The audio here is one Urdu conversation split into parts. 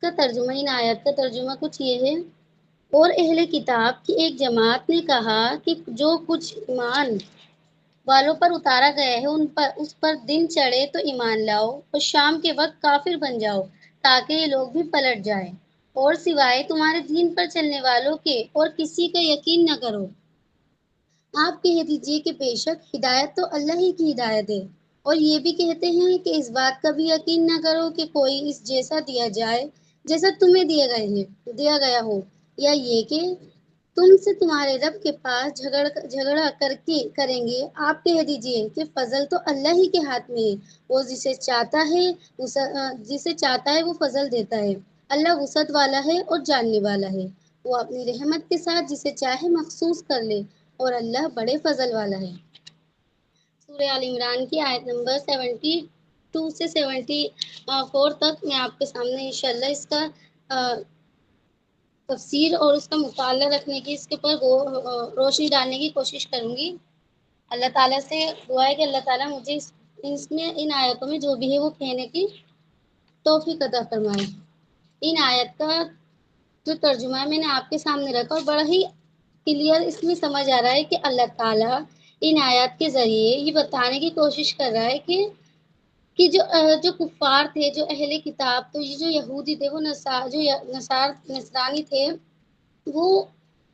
اس کا ترجمہ، ان آیت کا ترجمہ کچھ یہ ہے: اور اہل کتاب کی ایک جماعت نے کہا کہ جو کچھ ایمان والوں پر اتارا گیا ہے اس پر دن چڑھے تو ایمان لاؤ، اور شام کے وقت کافر بن جاؤ تاکہ یہ لوگ بھی پلٹ جائیں، اور سوائے تمہارے دین پر چلنے والوں کے اور کسی کا یقین نہ کرو۔ آپ کہہ دیجئے کہ بے شک ہدایت تو اللہ ہی کی ہدایت ہے، اور یہ بھی کہتے ہیں کہ اس بات کا بھی یقین نہ کرو کہ کوئی اس جیسا دیا جائے جیسا تمہیں دیا گیا ہو، یا یہ کہ تم سے تمہارے رب کے پاس جھگڑا کریں گے۔ آپ کہہ دیجئے کہ فضل تو اللہ ہی کے ہاتھ میں ہے، وہ جسے چاہتا ہے وہ فضل دیتا ہے۔ اللہ وسعت والا ہے اور جاننے والا ہے، وہ اپنی رحمت کے ساتھ جسے چاہے مخصوص کر لے، اور اللہ بڑے فضل والا ہے۔ سورہ آل عمران کی آیت نمبر 72 سے 74 تک میں آپ کے سامنے انشاءاللہ اس کا تفسیر اور اس کا مطالعہ رکھنے کی، اس کے اوپر روشنی ڈالنے کی کوشش کروں گی۔ اللہ تعالیٰ سے دعا ہے کہ اللہ تعالیٰ مجھے ان آیتوں میں جو بھی ہے وہ کہنے کی توفیق عطا فرمائے۔ ان آیت کا جو ترجمہ ہے میں نے آپ کے سامنے رکھا، اور بڑا ہی کلیئر اس میں سمجھ آ رہا ہے کہ اللہ تعالیٰ ان آیات کے ذریعے یہ بتانے کی کوشش کر رہا ہے کہ جو کفار تھے، جو اہل کتاب، تو یہ جو یہودی تھے، وہ نصرانی تھے، وہ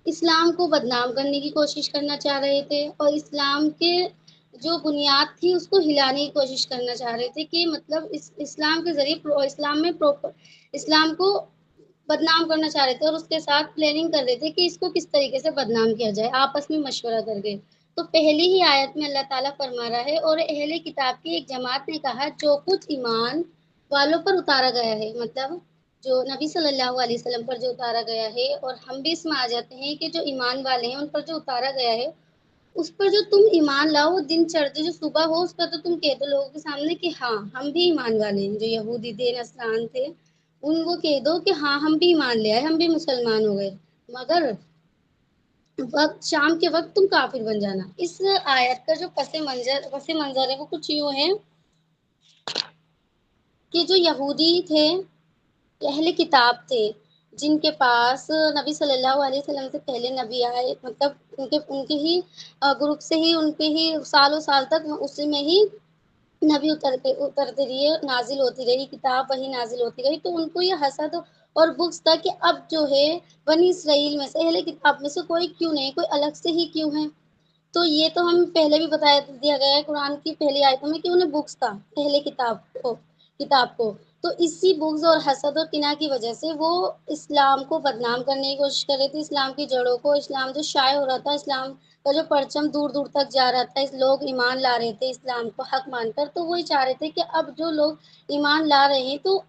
اسلام کو بدنام کرنے کی کوشش کرنا چاہ رہے تھے، اور اسلام کے جو بنیاد تھی اس کو ہلانے کی کوشش کرنا چاہ رہے تھے، کہ مطلب اسلام کے ذریعے اسلام کو بدنام کرنا چاہ رہے تھے، اور اس کے ساتھ پلاننگ کر رہے تھے کہ اس کو کس طریقے سے بدنام کیا جائے، آپس میں مشورہ کر کے۔ تو پہلی ہی آیت میں اللہ تعالیٰ فرما رہا ہے: اور اہل کتاب کی ایک جماعت نے کہا جو کچھ ایمان والوں پر اتارا گیا ہے، مطلب جو نبی صلی اللہ علیہ وسلم پر جو اتارا گیا ہے، اور ہم بھی اس میں آ جاتے ہیں کہ جو ایمان والے ہیں ان پر جو اتارا گیا ہے اس پر جو تم ایمان لاؤ، دن چڑھتے جو صبح ہو اس پر تو تم کہہ دو لوگوں کے سامنے کہ ہاں ہم بھی ایمان والے ہیں۔ جو یہودی تھے، نصران تھے، ان کو کہہ دو کہ ہاں ہم بھی ایمان لے آئے، ہم بھی مسلمان ہو گئے، مگر شام کے وقت تم کافر بن جانا۔ اس آیت کا جو پس منظر ہے وہ کچھ یوں ہے کہ جو یہودی تھے، اہل کتاب تھے، جن کے پاس نبی صلی اللہ علیہ وسلم سے پہلے نبی آئے، مطلب ان کے ہی گروپ سے ہی، ان کے ہی سالوں سال تک اسی میں ہی نبی اترتے رہے، نازل ہوتی رہی کتاب، وہی نازل ہوتی رہی، تو ان کو یہ حسد اور بغض تھا کہ اب جو ہے بنی اسرائیل میں سے، اہل کتاب میں سے کوئی کیوں نہیں، کوئی الگ سے ہی کیوں ہے۔ تو یہ تو ہم پہلے بھی بتا دیا گیا ہے قرآن کی پہلی آیتوں میں کہ انہیں بغض تھا اہل کتاب کو۔ تو اسی بغض اور حسد اور کینہ کی وجہ سے وہ اسلام کو بدنام کرنے کی کوشش کر رہے تھے، اسلام کی جڑوں کو، اسلام جو شائع ہو رہا تھا، اسلام کا جو پرچم دور دور تک جا رہا تھا، لوگ ایمان لا رہے تھے اسلام کو حق مان کر، تو وہی چاہ رہے تھے کہ اب جو لوگ ایمان لا رہے ہیں تو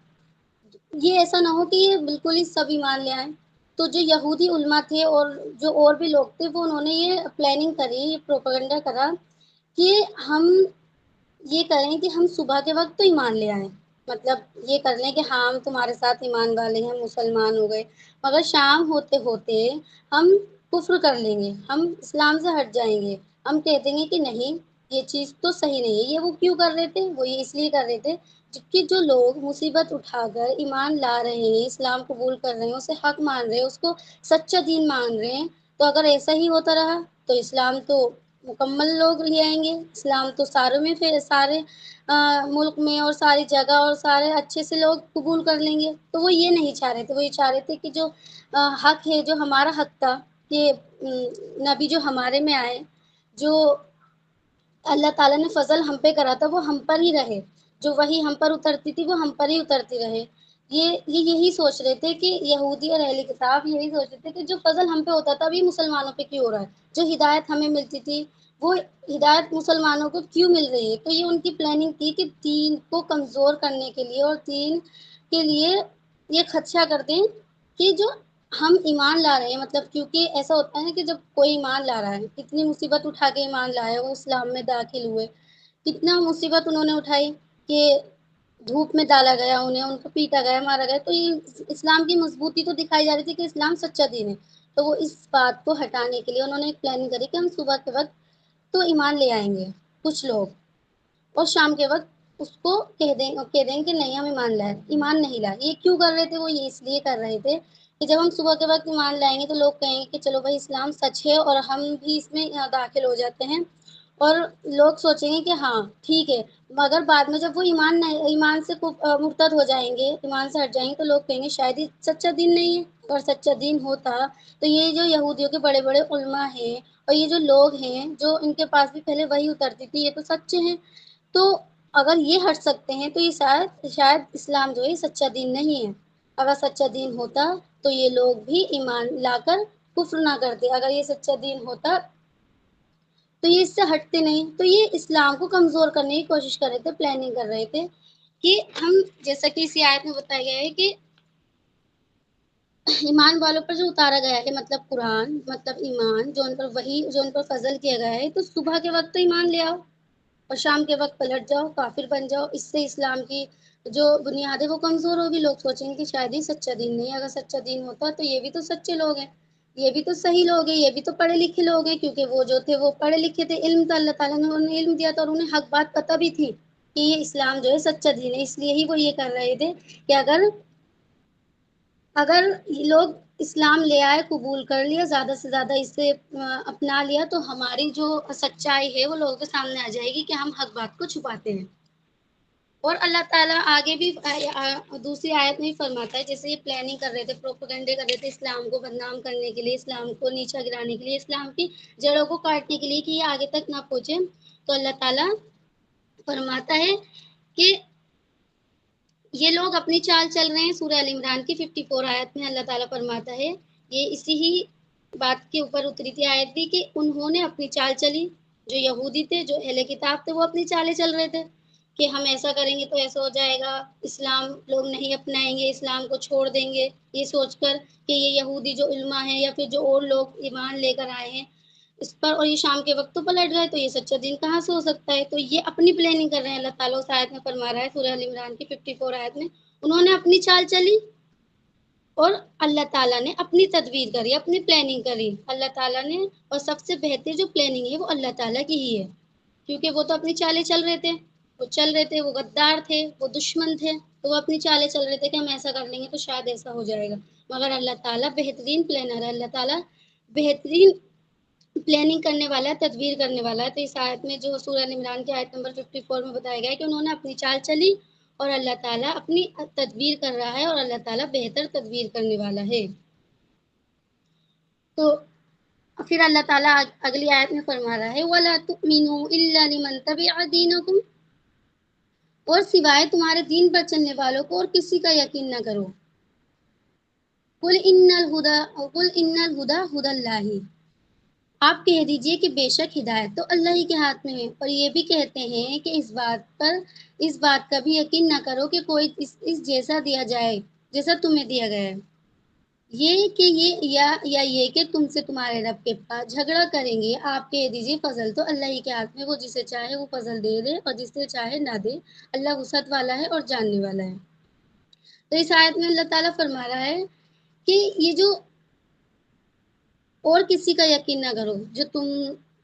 یہ ایسا نہ ہو کہ یہ بالکل ہی سب ایمان لے آئیں۔ تو جو یہودی علماء تھے اور جو اور بھی لوگ تھے، وہ انہوں نے یہ پلاننگ کری، یہ پروپیگنڈا کرا کہ ہم یہ کریں کہ ہم صبح کے وقت تو ایمان لے آئیں، مطلب یہ کر لیں کہ ہاں ہم تمہارے ساتھ ایمان والے ہیں، مسلمان ہو گئے، مگر شام ہوتے ہوتے ہم کفر کر لیں گے، ہم اسلام سے ہٹ جائیں گے، ہم کہہ دیں گے کہ نہیں یہ چیز تو صحیح نہیں ہے۔ یہ وہ کیوں کر رہے تھے؟ وہ یہ اس لیے کر رہے تھے کہ جو لوگ مصیبت اٹھا کر ایمان لا رہے ہیں، اسلام قبول کر رہے ہیں، اسے حق مان رہے ہیں، اس کو سچا دین مان رہے ہیں، تو اگر ایسا ہی ہوتا رہا تو اسلام تو مکمل لوگ لے آئیں گے، اسلام تو سارے ملک میں اور ساری جگہ اور سارے اچھے سے لوگ قبول کر لیں گے۔ تو وہ یہ نہیں چاہ رہے تھے، وہ یہ چاہ رہے تھے کہ جو حق ہے، جو ہمارا حق تھا کہ نبی جو ہمارے میں آئے، جو اللہ تعالیٰ نے فضل ہم پہ کرا تھا وہ ہم پر ہی رہے، جو وہی ہم پر اترتی تھی وہ ہم پر ہی اترتی رہے۔ یہی سوچ رہے تھے کہ یہودی اور اہل کتاب یہی سوچ رہے تھے کہ جو فضل ہم پہ ہوتا تھا ابھی مسلمانوں پہ کیوں ہو رہا ہے، جو ہدایت ہمیں ملتی تھی وہ ہدایت مسلمانوں کو کیوں مل رہی ہے۔ تو یہ ان کی پلاننگ تھی کہ دین کو کمزور کرنے کے لیے اور دین کے لیے یہ خدشہ کرتے ہیں کہ جو ہم ایمان لا رہے ہیں، مطلب کیونکہ ایسا ہوتا ہے کہ جب کوئی ایمان لا رہا ہے، کتنی مصیبت اٹھا کے ایمان لایا، وہ اسلام میں داخل ہوئے، کتنا مصیبت انہوں نے اٹھائی کہ دھوپ میں ڈالا گیا انہیں، ان کو پیٹا گیا، مارا گیا، تو یہ اسلام کی مضبوطی تو دکھائی جا رہی تھی کہ اسلام سچا دین ہے۔ تو وہ اس بات کو ہٹانے کے لیے انہوں نے ایک پلاننگ کری کہ ہم صبح کے وقت تو ایمان لے آئیں گے کچھ لوگ، اور شام کے وقت اس کو کہہ دیں کہ نہیں ہم ایمان نہیں لائے. یہ کیوں کر رہے تھے؟ وہ یہ اس لیے کر رہے تھے کہ جب ہم صبح کے وقت ایمان لائیں گے تو لوگ کہیں گے کہ چلو بھائی اسلام سچ ہے اور ہم بھی اس میں داخل ہو جاتے ہیں، اور لوگ سوچیں گے کہ ہاں ٹھیک ہے. مگر بعد میں جب وہ ایمان سے مرتد ہو جائیں گے، ایمان سے ہٹ جائیں گے، تو لوگ کہیں گے شاید یہ سچا دین نہیں ہے. اور سچا دین ہوتا تو یہ جو یہودیوں کے بڑے بڑے علماء ہیں اور یہ جو لوگ ہیں جو ان کے پاس بھی پہلے وہی اترتی تھی، یہ تو سچے ہیں. تو اگر یہ ہٹ سکتے ہیں تو یہ شاید اسلام جو ہے سچا دین نہیں ہے. اگر سچا دین ہوتا تو یہ لوگ بھی ایمان لا کر کفر نہ کرتے. اگر یہ سچا دین ہوتا تو یہ اس سے ہٹتے نہیں. تو یہ اسلام کو کمزور کرنے کی کوشش کر رہے تھے، پلاننگ کر رہے تھے کہ ہم، جیسا کہ اسی آیت میں بتایا گیا ہے کہ ایمان والوں پر جو اتارا گیا ہے مطلب قرآن، مطلب ایمان جو ان پر جو ان پر فضل کیا گیا ہے، تو صبح کے وقت تو ایمان لے آؤ اور شام کے وقت پلٹ جاؤ، کافر بن جاؤ. اس سے اسلام کی جو بنیاد ہے وہ کمزور ہوگی. لوگ سوچیں گے کہ شاید ہی سچا دین نہیں ہے. اگر سچا دین ہوتا تو یہ بھی تو سچے لوگ ہیں، یہ بھی تو صحیح لوگ ہیں، یہ بھی تو پڑھے لکھے لوگ ہیں. کیونکہ وہ جو تھے وہ پڑھے لکھے تھے، علم تو اللہ تعالیٰ نے انہیں علم دیا تھا اور انہیں حق بات پتہ بھی تھی کہ یہ اسلام جو ہے سچا دین ہے. اس لیے ہی وہ یہ کر رہے تھے کہ اگر لوگ اسلام لے آئے، قبول کر لیا، زیادہ سے زیادہ اس سے اپنا لیا، تو ہماری جو سچائی ہے وہ لوگوں کے سامنے آ جائے گی کہ ہم حق بات کو چھپاتے ہیں. اور اللہ تعالیٰ آگے بھی دوسری آیت میں فرماتا ہے، جیسے یہ پلاننگ کر رہے تھے، پروپیگنڈے کر رہے تھے اسلام کو بدنام کرنے کے لیے، اسلام کو نیچا گرانے کے لیے، اسلام کی جڑوں کو کاٹنے کے لیے کہ یہ آگے تک نہ پہنچے. تو اللہ تعالیٰ فرماتا ہے کہ یہ لوگ اپنی چال چل رہے ہیں. سورہ ال عمران کی 54 آیت میں اللہ تعالیٰ فرماتا ہے، یہ اسی ہی بات کے اوپر اتری تھی آیت بھی، کہ انہوں نے اپنی چال چلی. جو یہودی تھے، جو اہل کتاب تھے، وہ اپنی چالیں چل رہے تھے کہ ہم ایسا کریں گے تو ایسا ہو جائے گا، اسلام لوگ نہیں اپنائیں گے، اسلام کو چھوڑ دیں گے، یہ سوچ کر کہ یہ یہودی جو علماء ہیں یا پھر جو اور لوگ ایمان لے کر آئے ہیں اس پر، اور یہ شام کے وقت تو پلٹ گئے، تو یہ سچا دین کہاں سے ہو سکتا ہے. تو یہ اپنی پلاننگ کر رہے ہیں. اللہ تعالیٰ اس آیت میں فرما رہا ہے، سورہ ال عمران کی 54 آیت میں، انہوں نے اپنی چال چلی اور اللہ تعالیٰ نے اپنی تدبیر کری، اپنی پلاننگ کری. اللہ تعالیٰ نے، اور سب سے بہتر جو پلاننگ ہے وہ اللہ تعالیٰ کی ہی ہے، کیونکہ وہ تو اپنی چالیں چل رہے تھے، وہ غدار تھے، وہ دشمن تھے، تو وہ اپنی چالیں چل رہے تھے کہ ہم ایسا کر لیں گے تو شاید ایسا ہو جائے گا. مگر اللہ تعالیٰ بہترین پلانر ہے، اللہ تعالیٰ بہترین پلاننگ کرنے والا ہے، تدبیر کرنے والا ہے. تو اس آیت میں جو سورہ ال عمران کی آیت نمبر 54 میں بتایا گیا ہے کہ انہوں نے اپنی چال چلی اور اللہ تعالیٰ اپنی تدبیر کر رہا ہے، اور اللہ تعالیٰ بہتر تدبیر کرنے والا ہے. تو پھر اللہ تعالیٰ اگلی آیت میں فرما رہا ہے، وَلَا تُؤْمِنُوا إِلَّا لِمَن تَبِعَ دِينَكُمْ، اور سوائے تمہارے دین پر چلنے والوں کو اور کسی کا یقین نہ کرو. قُلْ إِنَّ الْهُدَى هُدَى اللَّهِ، آپ کہہ دیجئے کہ بے شک ہدایت تو اللہ ہی کے ہاتھ میں ہے. اور یہ بھی کہتے ہیں کہ اس بات کا بھی یقین نہ کرو کہ کوئی اس جیسا دیا جائے جیسا تمہیں دیا گیا ہے، یہ کہ یا یہ کہ تم سے تمہارے رب کے پاس جھگڑا کریں گے. آپ کہہ دیجئے فضل تو اللہ ہی کے ہاتھ میں، وہ جسے چاہے وہ فضل دے دے اور جسے چاہے نہ دے. اللہ وسعت والا ہے اور جاننے والا ہے. تو اس آیت میں اللہ تعالیٰ فرما رہا ہے کہ یہ جو اور کسی کا یقین نہ کرو، جو تم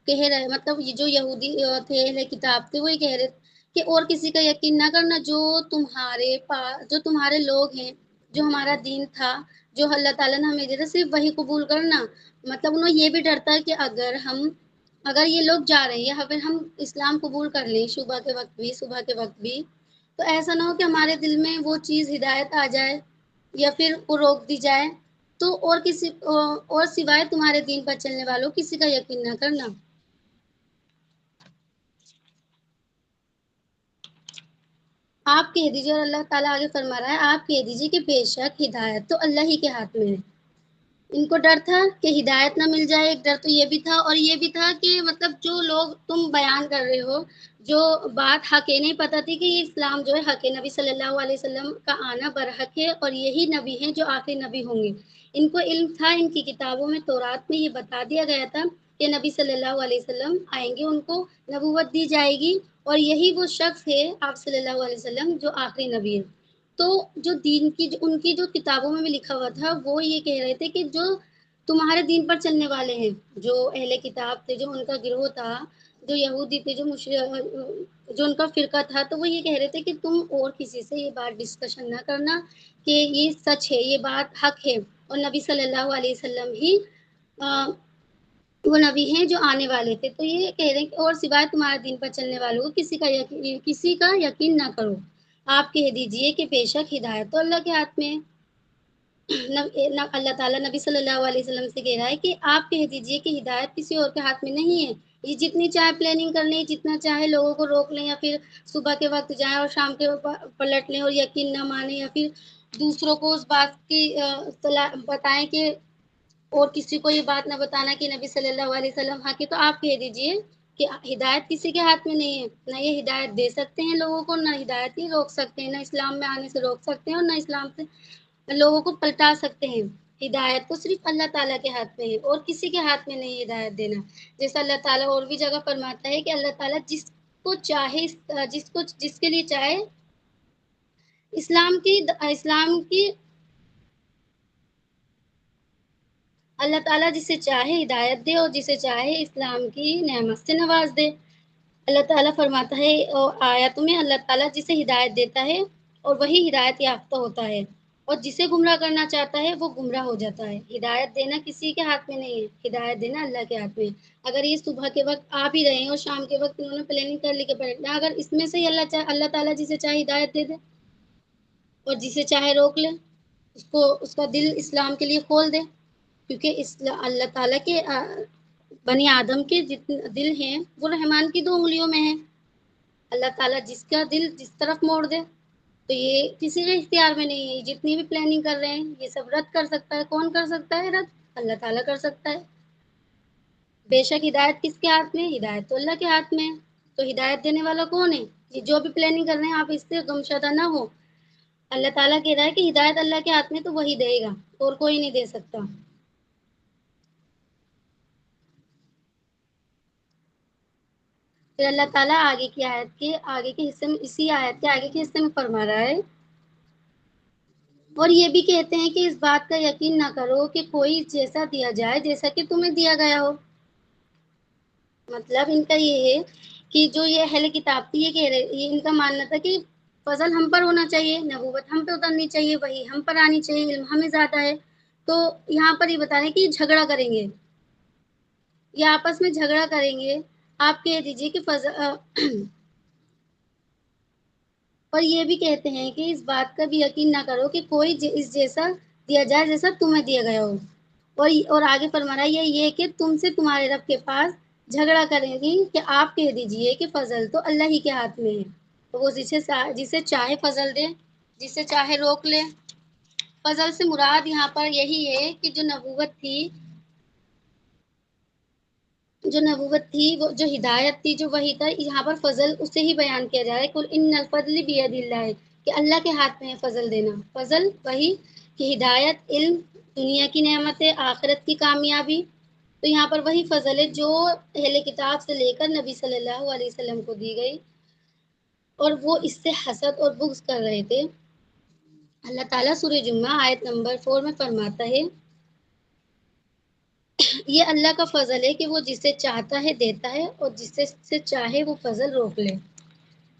کہہ رہے، مطلب یہ جو یہودی تھے، اہل کتاب تھے، وہی کہہ رہے کہ اور کسی کا یقین نہ کرنا. جو تمہارے پاس، جو تمہارے لوگ ہیں، جو ہمارا دین تھا، جو اللہ تعالیٰ نے ہمیں دیا تھا، صرف وہی قبول کرنا. مطلب انہیں یہ بھی ڈرتا ہے کہ اگر یہ لوگ جا رہے ہیں، اگر ہم اسلام قبول کر لیں صبح کے وقت بھی، تو ایسا نہ ہو کہ ہمارے دل میں وہ چیز ہدایت آ جائے یا پھر وہ روک دی جائے. تو اور سوائے تمہارے دین پر چلنے والوں کسی کا یقین نہ کرنا. آپ کہہ دیجیے، اور اللہ تعالیٰ آگے فرما رہا ہے، آپ کہہ دیجیے کہ بے شک ہدایت تو اللہ ہی کے ہاتھ میں ہے. ان کو ڈر تھا کہ ہدایت نہ مل جائے، ایک ڈر تو یہ بھی تھا، اور یہ بھی تھا کہ مطلب جو لوگ تم بیان کر رہے ہو، جو بات حق ہے، نہیں پتہ تھی کہ یہ اسلام جو ہے حق ہے، نبی صلی اللہ علیہ وسلم کا آنا برحق ہے، اور یہی نبی ہیں جو آخری نبی ہوں گے. ان کو علم تھا، ان کی کتابوں میں تورات میں یہ بتا دیا گیا تھا کہ نبی صلی اللہ علیہ وسلم آئیں گے، ان کو نبوت دی جائے گی، اور یہی وہ شخص ہے آپ صلی اللہ علیہ وسلم جو آخری نبی ہے. تو جو دین کی ان کی جو کتابوں میں بھی لکھا ہوا تھا، وہ یہ کہہ رہے تھے کہ جو تمہارے دین پر چلنے والے ہیں، جو اہل کتاب تھے، جو ان کا گروہ تھا، جو یہودی تھے، جو ان کا فرقہ تھا، تو وہ یہ کہہ رہے تھے کہ تم اور کسی سے یہ بات ڈسکشن نہ کرنا کہ یہ سچ ہے، یہ بات حق ہے، اور نبی صلی اللہ علیہ وسلم ہی وہ نبی ہیں جو آنے والے تھے۔ تو یہ کہہ رہے ہیں کہ اور سوائے تمہارے دین پر چلنے والوں کو کسی کا یقین نہ کرو، آپ کہہ دیجئے کہ بے شک ہدایت تو اللہ کے ہاتھ میں ہے۔ اللہ تعالیٰ نبی صلی اللہ علیہ وسلم سے کہہ رہا ہے کہ آپ کہہ دیجئے کہ ہدایت کسی اور کے ہاتھ میں نہیں ہے۔ یہ جتنی چاہے پلاننگ کر لیں، جتنا چاہے لوگوں کو روک لیں، یا پھر صبح کے وقت جائیں اور شام کے پلٹ لیں اور یقین نہ مانیں، یا پھر دوسروں کو اس بات کی بتائیں کہ اور کسی کو یہ بات نہ بتانا کہ نبی صلی اللہ علیہ وسلم حق ہے، تو آپ کہہ دیجئے کہ ہدایت کسی کے ہاتھ میں نہیں ہے۔ نہ یہ ہدایت دے سکتے ہیں لوگوں کو، نہ ہدایت ہی روک سکتے ہیں، نہ اسلام میں آنے سے روک سکتے ہیں، اور نہ اسلام سے لوگوں کو پلٹا سکتے ہیں۔ ہدایت تو صرف اللہ تعالیٰ کے ہاتھ میں ہے، اور کسی کے ہاتھ میں نہیں ہدایت دینا۔ جیسا اللہ تعالیٰ اور بھی جگہ فرماتا ہے کہ اللہ تعالیٰ جس کو چاہے، جس کے لیے چاہے اسلام کی اللہ تعالیٰ جسے چاہے ہدایت دے، اور جسے چاہے اسلام کی نعمت سے نواز دے۔ اللہ تعالیٰ فرماتا ہے آیاتوں میں، اللہ تعالیٰ جسے ہدایت دیتا ہے اور وہی ہدایت یافتہ ہوتا ہے، اور جسے گمراہ کرنا چاہتا ہے وہ گمراہ ہو جاتا ہے۔ ہدایت دینا کسی کے ہاتھ میں نہیں ہے، ہدایت دینا اللہ کے ہاتھ میں ہے۔ اگر یہ صبح کے وقت آ بھی رہے ہیں اور شام کے وقت انہوں نے پلاننگ کر لی کہ بیٹھنا، اگر اس میں سے ہی اللہ تعالیٰ جسے چاہے ہدایت دے دے اور جسے چاہے روک لے، اس کا دل اسلام کے لیے کھول دے، کیونکہ اللہ تعالیٰ کے بنی آدم کے جتنے دل ہیں وہ رحمان کی 2 انگلیوں میں ہیں۔ اللہ تعالیٰ جس کا دل جس طرف موڑ دے، تو یہ کسی کے اختیار میں نہیں ہے۔ جتنی بھی پلاننگ کر رہے ہیں یہ سب رد کر سکتا ہے۔ کون کر سکتا ہے رد؟ اللہ تعالیٰ کر سکتا ہے۔ بے شک ہدایت کس کے ہاتھ میں؟ ہدایت تو اللہ کے ہاتھ میں ہے۔ تو ہدایت دینے والا کون ہے؟ یہ جو بھی پلاننگ کر رہے ہیں آپ اس سے گمشدہ نہ ہو۔ اللہ تعالیٰ کہہ رہا ہے کہ ہدایت اللہ کے ہاتھ میں، تو وہی دے گا، اور کوئی نہیں دے سکتا۔ پھر اللہ تعالیٰ آگے کے حصے میں، اسی آیت کے آگے کے حصے میں فرما رہا ہے، اور یہ بھی کہتے ہیں کہ اس بات کا یقین نہ کرو کہ کوئی جیسا دیا جائے جیسا کہ تمہیں دیا گیا ہو۔ مطلب ان کا یہ ہے کہ جو یہ اہل کتاب تھی، یہ کہہ رہے، یہ ان کا ماننا تھا کہ فضل ہم پر ہونا چاہیے، نبوت ہم پہ اترنی چاہیے، وہی ہم پر آنی چاہیے، علم ہمیں زیادہ ہے۔ تو یہاں پر یہ بتا رہے ہیں کہ یہ جھگڑا کریں گے، یہ آپس میں جھگڑا کریں گے۔ آپ کہہ دیجئے کہ اور یہ بھی کہتے ہیں کہ اس بات کا بھی یقین نہ کرو کہ کوئی اس جیسا دیا جائے جیسا تمہیں دیا گیا ہو۔ اور آگے فرما رہا ہے یہ کہ تم سے تمہارے رب کے پاس جھگڑا کریں گی کہ آپ کہہ دیجئے کہ فضل تو اللہ ہی کے ہاتھ میں ہے، تو وہ جسے چاہے فضل دے، جسے چاہے روک لے۔ فضل سے مراد یہاں پر یہی ہے کہ جو نبوت تھی، وہ جو ہدایت تھی، جو وہی تھا، یہاں پر فضل اسے ہی بیان کیا جا رہا ہے، قل ان الفضل بید اللہ ہے، کہ اللہ کے ہاتھ میں ہے فضل دینا۔ فضل وہی کہ ہدایت، علم، دنیا کی نعمت ہے، آخرت کی کامیابی، تو یہاں پر وہی فضل ہے جو اہل کتاب سے لے کر نبی صلی اللہ علیہ وسلم کو دی گئی، اور وہ اس سے حسد اور بغض کر رہے تھے۔ اللہ تعالیٰ سورہ جمعہ آیت نمبر 4 میں فرماتا ہے، یہ اللہ کا فضل ہے کہ وہ جسے چاہتا ہے دیتا ہے، اور جسے سے چاہے وہ فضل روک لے۔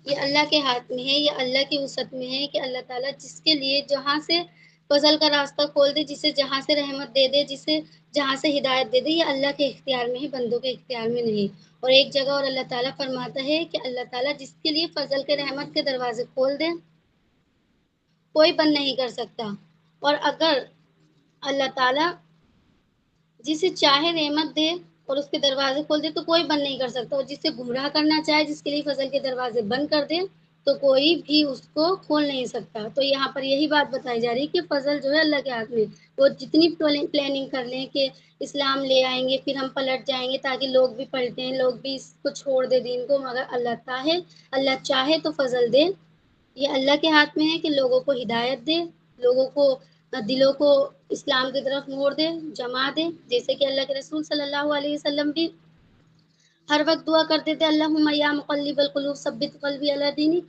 یہ اللہ کے ہاتھ میں ہے، یہ اللہ کی وسعت میں ہے کہ اللہ تعالیٰ جس کے لیے جہاں سے فضل کا راستہ کھول دے، جسے جہاں سے رحمت دے دے، جسے جہاں سے ہدایت دے دے، یہ اللہ کے اختیار میں ہے، بندوں کے اختیار میں نہیں۔ اور ایک جگہ اور اللہ تعالیٰ فرماتا ہے کہ اللہ تعالیٰ جس کے لیے فضل کے رحمت کے دروازے کھول دے، کوئی بند نہیں کر سکتا۔ اور اگر اللہ تعالیٰ جسے چاہے رحمت دے اور اس کے دروازے کھول دے، تو کوئی بند نہیں کر سکتا، اور جسے گمراہ کرنا چاہے، جس کے لیے فضل کے دروازے بند کر دے، تو کوئی بھی اس کو کھول نہیں سکتا۔ تو یہاں پر یہی بات بتائی جا رہی ہے کہ فضل جو ہے اللہ کے ہاتھ میں، وہ جتنی پلاننگ کر لیں کہ اسلام لے آئیں گے، پھر ہم پلٹ جائیں گے تاکہ لوگ بھی پلٹیں، لوگ بھی اس کو چھوڑ دے دین کو، مگر اللہ چاہے تو فضل دے۔ یہ اللہ کے ہاتھ میں ہے کہ لوگوں کو ہدایت دے، لوگوں کو دلوں کو اسلام کی طرف موڑ دے، جما دے، جیسے کہ اللہ کے رسول صلی اللہ علیہ وسلم بھی ہر وقت دعا کرتے تھے، اللہم یا مقلب القلوب ثبت قلبی علی دینک۔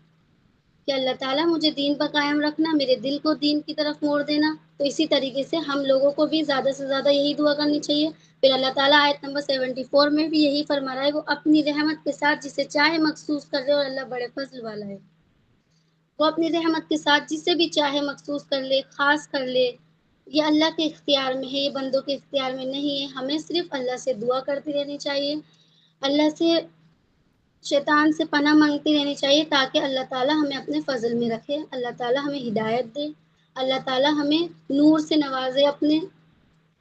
کہ اللہ تعالیٰ مجھے دین پر قائم رکھنا، میرے دل کو دین کی طرف موڑ دینا۔ تو اسی طریقے سے ہم لوگوں کو بھی زیادہ سے زیادہ یہی دعا کرنی چاہیے۔ پھر اللہ تعالیٰ آیت نمبر 74 میں بھی یہی فرما رہا ہے، وہ اپنی رحمت کے ساتھ جسے چاہے مخصوص کر لے، اور اللہ بڑے فضل والا ہے۔ وہ اپنی رحمت کے ساتھ جسے بھی چاہے مخصوص کر لے، خاص کر لے۔ یہ اللہ کے اختیار میں ہے، یہ بندوں کے اختیار میں نہیں ہے۔ ہمیں صرف اللہ سے دعا کرتی رہنی چاہیے، اللہ سے شیطان سے پناہ مانگتی رہنی چاہیے، تاکہ اللہ تعالیٰ ہمیں اپنے فضل میں رکھے، اللہ تعالیٰ ہمیں ہدایت دے، اللہ تعالیٰ ہمیں نور سے نوازے، اپنے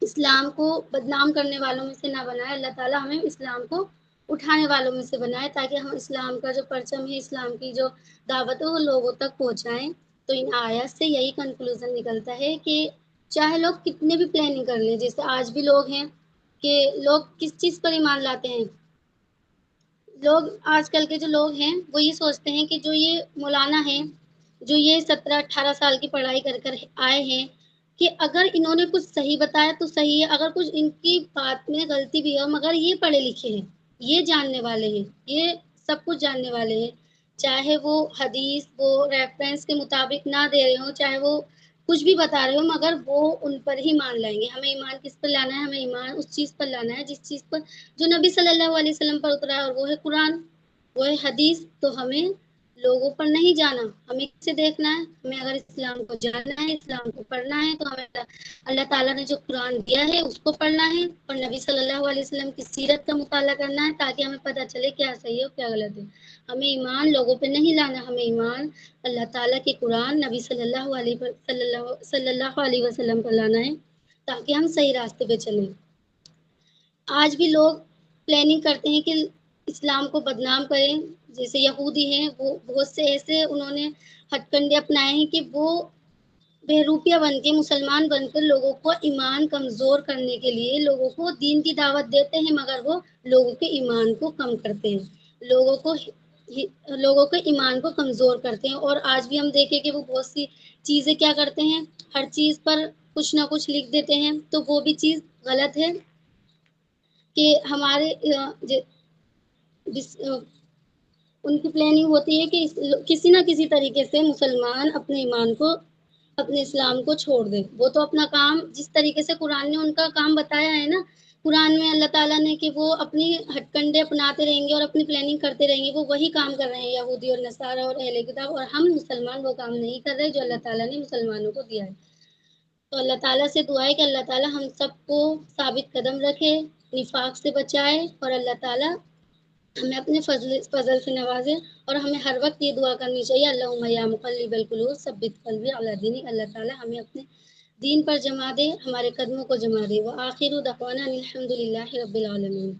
اسلام کو بدنام کرنے والوں میں سے نہ بنائے، اللہ تعالیٰ ہمیں اسلام کو اٹھانے والوں میں سے بنائے، تاکہ ہم اسلام کا جو پرچم ہے، اسلام کی جو دعوت ہے، وہ لوگوں تک پہنچائیں۔ تو ان آیات سے یہی کنکلوژن نکلتا ہے کہ چاہے لوگ کتنے بھی پلاننگ کر لیں، جیسے آج بھی لوگ ہیں کہ لوگ کس چیز پر ایمان لاتے ہیں، لوگ آج کل کے جو لوگ ہیں وہ یہ سوچتے ہیں کہ جو یہ مولانا ہیں، جو یہ 17-18 سال کی پڑھائی کر کر آئے ہیں، کہ اگر انہوں نے کچھ صحیح بتایا تو صحیح ہے، اگر کچھ ان کی بات میں غلطی بھی ہو، مگر یہ پڑھے لکھے ہیں، یہ جاننے والے ہیں، یہ سب کچھ جاننے والے ہیں، چاہے وہ حدیث وہ ریفرنس کے مطابق نہ دے رہے ہوں، چاہے وہ کچھ بھی بتا رہے ہو، مگر وہ ان پر ہی مان لائیں گے۔ ہمیں ایمان کس پر لانا ہے؟ ہمیں ایمان اس چیز پر لانا ہے جس چیز پر جو نبی صلی اللہ علیہ وسلم پر اترا ہے، اور وہ ہے قرآن، وہ ہے حدیث۔ تو ہمیں لوگوں پر نہیں جانا، ہمیں کسے دیکھنا ہے؟ ہمیں اگر اسلام کو جاننا ہے، اسلام کو پڑھنا ہے، تو ہمیں اللہ تعالیٰ نے جو قرآن دیا ہے اس کو پڑھنا ہے، اور نبی صلی اللہ علیہ وسلم کی سیرت کا مطالعہ کرنا ہے، تاکہ ہمیں پتہ چلے کیا صحیح ہے اور کیا غلط ہے۔ ہمیں ایمان لوگوں پہ نہیں لانا، ہمیں ایمان اللہ تعالیٰ کے قرآن، نبی صلی اللہ علیہ وسلم پر لانا ہے، تاکہ ہم صحیح راستے پہ چلیں۔ آج بھی لوگ پلاننگ کرتے ہیں کہ اسلام کو بدنام کریں، جیسے یہودی ہیں، وہ بہت سے ایسے انہوں نے ہتھ کنڈے اپنائے ہیں کہ وہ بہروپیہ بن کے، مسلمان بن کر لوگوں کو ایمان کمزور کرنے کے لیے لوگوں کو دین کی دعوت دیتے ہیں، مگر وہ لوگوں کے ایمان کو کم کرتے ہیں، لوگوں کے ایمان کو کمزور کرتے ہیں۔ اور آج بھی ہم دیکھیں کہ وہ بہت سی چیزیں کیا کرتے ہیں، ہر چیز پر کچھ نہ کچھ لکھ دیتے ہیں، تو وہ بھی چیز غلط ہے کہ ہمارے ان کی پلاننگ ہوتی ہے کہ کسی نہ کسی طریقے سے مسلمان اپنے ایمان کو، اپنے اسلام کو چھوڑ دیں۔ وہ تو اپنا کام جس طریقے سے قرآن نے ان کا کام بتایا ہے نا، قرآن میں اللہ تعالیٰ نے کہ وہ اپنی ہتھ کنڈے اپناتے رہیں گے اور اپنی پلاننگ کرتے رہیں گے، وہ وہی کام کر رہے ہیں یہودی اور نصارہ اور اہل کتاب، اور ہم مسلمان وہ کام نہیں کر رہے جو اللہ تعالیٰ نے مسلمانوں کو دیا ہے۔ تو اللہ تعالیٰ سے دعا ہے کہ اللہ تعالیٰ ہم سب کو ثابت قدم رکھے، نفاق سے بچائے، اور اللہ تعالیٰ ہمیں اپنے فضل سے نوازے۔ اور ہمیں ہر وقت یہ دعا کرنی چاہیے، اللہم یا مقلب القلوب ثبت قلبی علی دینک، اللہ تعالیٰ ہمیں اپنے دین پر جما دے، ہمارے قدموں کو جما دے۔ وآخر دعوانا الحمد للہ رب العالمین۔